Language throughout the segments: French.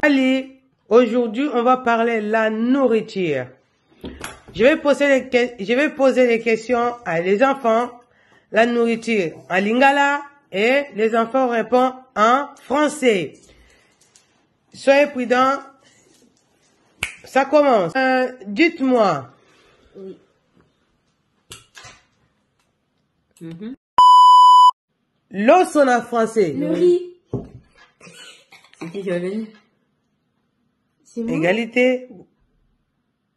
Allez, aujourd'hui, on va parler de la nourriture. Je vais poser des questions à les enfants, la nourriture en lingala, et les enfants répondent en français. Soyez prudents. Ça commence. Dites-moi. Oui. L'os en français. Le riz. C'est qui a gagné? C'est moi. Égalité.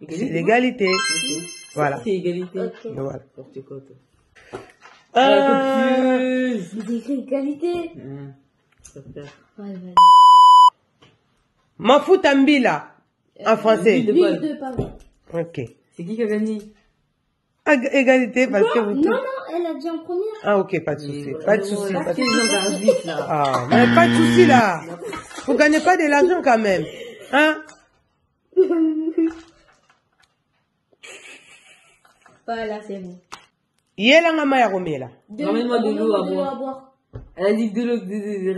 C'est l'égalité. Okay. Voilà. C'est égalité. Ok. Voilà. N'importe quoi, toi. J'ai écrit égalité. Ouais. Mafutambila. En français. L'huile de palme. Ok. C'est qui a gagné? Égalité parce que vous... Non, elle a dit en première. Ah ok, pas de souci. Pas de souci. Pas de Quel souci. genre d'arbitre, là? Ah, mais pas de souci là. Vous gagnez pas de l'argent quand même. Hein? Voilà, c'est bon. Yela maya romela. Ramène-moi de l'eau à boire. Elle a dit de l'eau,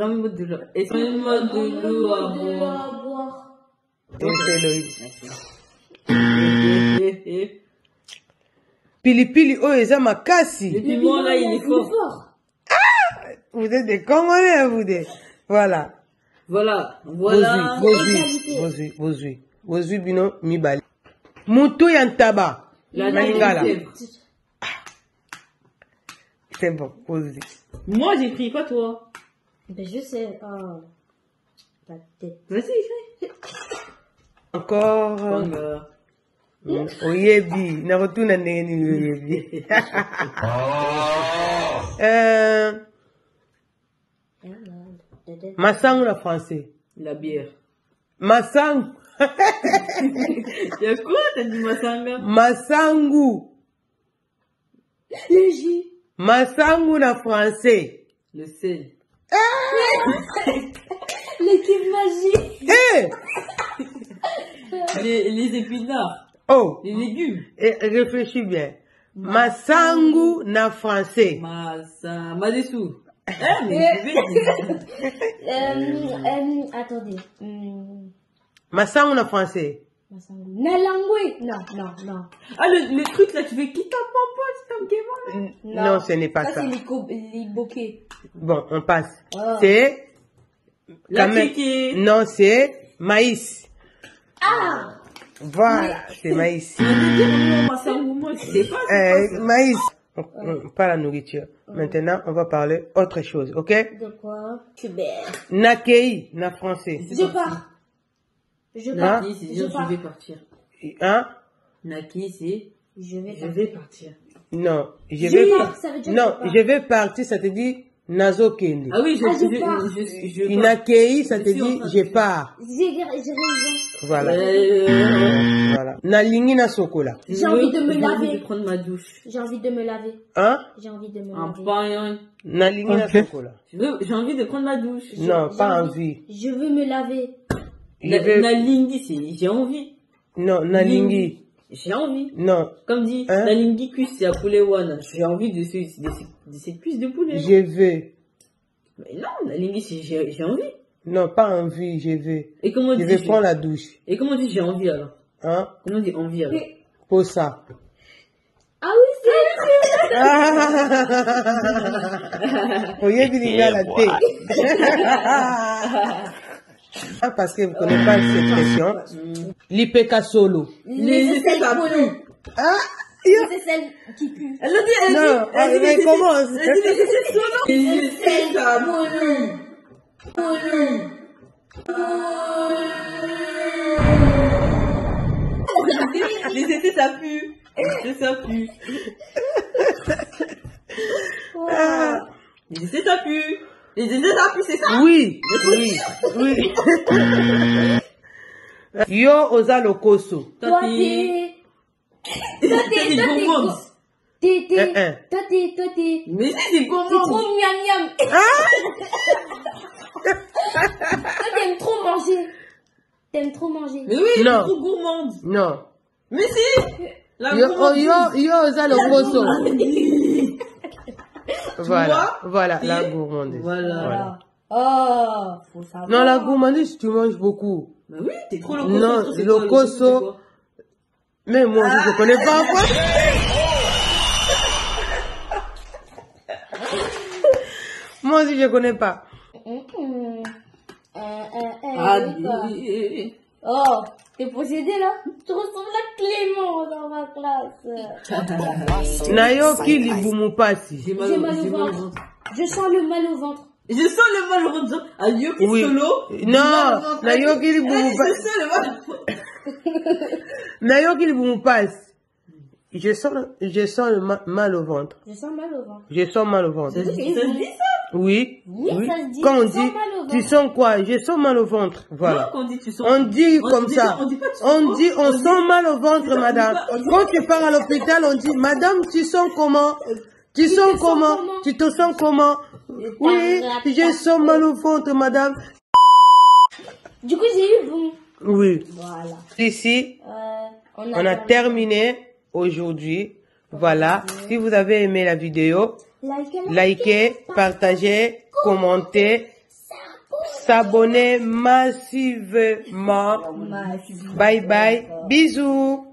ramène-moi de l'eau. Et ramène-moi de l'eau à boire. Pilipili oh eza makasi. Le piment là, il est fort. Vous êtes des Congolais, vous des. Voilà. Voilà. Vos bino mibali. Mutu yantaba. La Lingala. fièvre. C'est bon, posez. Moi, j'ai pris, pas toi. Ben, je sais. Oh. La tête. Vas-y, fais. Encore. Panga. Oyebi. Na retourne ndenge oyebi. Masangu na français. La bière. Masangu. Y'a quoi, t'as dit Masanga? Masangu. Le jus. Masangu na français. Le sel. L'équipe magique. Eh! Les épinards. Oh! Les légumes. Et réfléchis bien. Masangu na français. Madessou. Mais Attendez. Masangu na français. Nalangwe. Non. Ah, le truc là, tu fais qui t'en pote, Non, ce n'est pas ça. Ça, c'est les bokeh. Bon, on passe. Oh. C'est... La quand même- kéké. Non, c'est maïs. Ah! Voilà, c'est maïs. Tu veux dire, moi, je sais pas. Maïs. Pas la nourriture. Maintenant, on va parler autre chose, ok? De quoi? Tubère. Nakei, na français. Je pars. Je pars. Naki, c'est Je dire je pars. vais partir. Hein? Naki, c'est Je vais je partir. vais partir. Non, je Je vais pars, ça veut dire non, je pars. je vais partir, ça te dit nazo kende. Ah oui, je pars. je pars. Nakei, ça te Je suis en dit train de je dire. pars. J'ai raison. Voilà. Voilà. Nalingi na sokola. J'ai envie de me J'ai envie laver. de prendre ma douche. J'ai envie de me laver. Hein? J'ai envie de me En laver. pain. Nalingi na sokola. J'ai envie de prendre ma douche. Non, J'ai pas envie. envie. Je veux me laver. Je veux... Nalingi, c'est j'ai envie. Non, nalingi. J'ai envie. Non, Comme dit, Hein? Nalingi cuisse, c'est à poulet one. J'ai envie de cette cuisse de poulet. je veux. Mais non, Nalingi, c'est j'ai envie. Non, pas envie, je veux. Et comment on Je dit vais prendre la douche. Et comment on dit j'ai envie alors? Hein? Comment on dit envie alors? Pour ça. Ah oui, c'est Oyebi lingala te. Ah, parce que vous ne connaissez pas cette expression. L'ipeka solo. les aisselles ça pour pue. nous. Ah, Les aisselles qui puent. Elle a dit, non, mais comment? Les aisselles ça Les aisselles ça pue. Ça pue. Les aisselles ça pue. Les aisselles ça pue, c'est ça? Oui, oui. Yo oza lokoso. Toi, t'es gourmand. Toi, t'es Mais c'est trop gourmand. miam miam. Toi, t'aimes trop manger. T'aimes trop manger. Mais oui, Non. c'est trop gourmande. Non. Mais si. La Yo gourmandise. oza lokoso. vois? Voilà, la gourmandise. Voilà. Voilà. Oh, faut savoir. Non, la gourmandise, tu manges beaucoup. Bah oui, t'es trop locoso. Non, locoso. Mais moi, je ne connais pas quoi. Moi aussi, je connais pas. Oh, t'es possédé là? Tu ressembles à Clément dans ma classe. Nayoki libumupasi. J'ai J'ai mal au ventre. Je sens le mal au ventre. Je sens le mal au ventre. Ayoki Oui. solo. Non, Nayoki Je libumupasi. sens le mal au ventre. Nayoki libumupasi. Je sens le mal au ventre. Je sens mal au ventre. Je sens mal au ventre. Ça se dit ça? Oui. Oui, ça se dit. Quand on Je dit, sens mal au tu ventre. sens quoi? Je sens mal au ventre. Voilà. Non, quand on dit tu sens. On dit On comme dit ça. pas, on dit pas, tu sens On quoi? dit, on sent mal au ventre, on dit madame. pas, on dit Quand tu pars à l'hôpital, on dit, madame, tu sens comment? Tu sens comment? Tu te sens comment? Oui, je sens mal au ventre, madame. Du coup, j'ai eu bon. Oui. Voilà. Ici, On on a terminé aujourd'hui. Voilà. Si vous avez aimé la vidéo, likez, partagez, commentez, s'abonnez massivement. Bye bye. Bisous.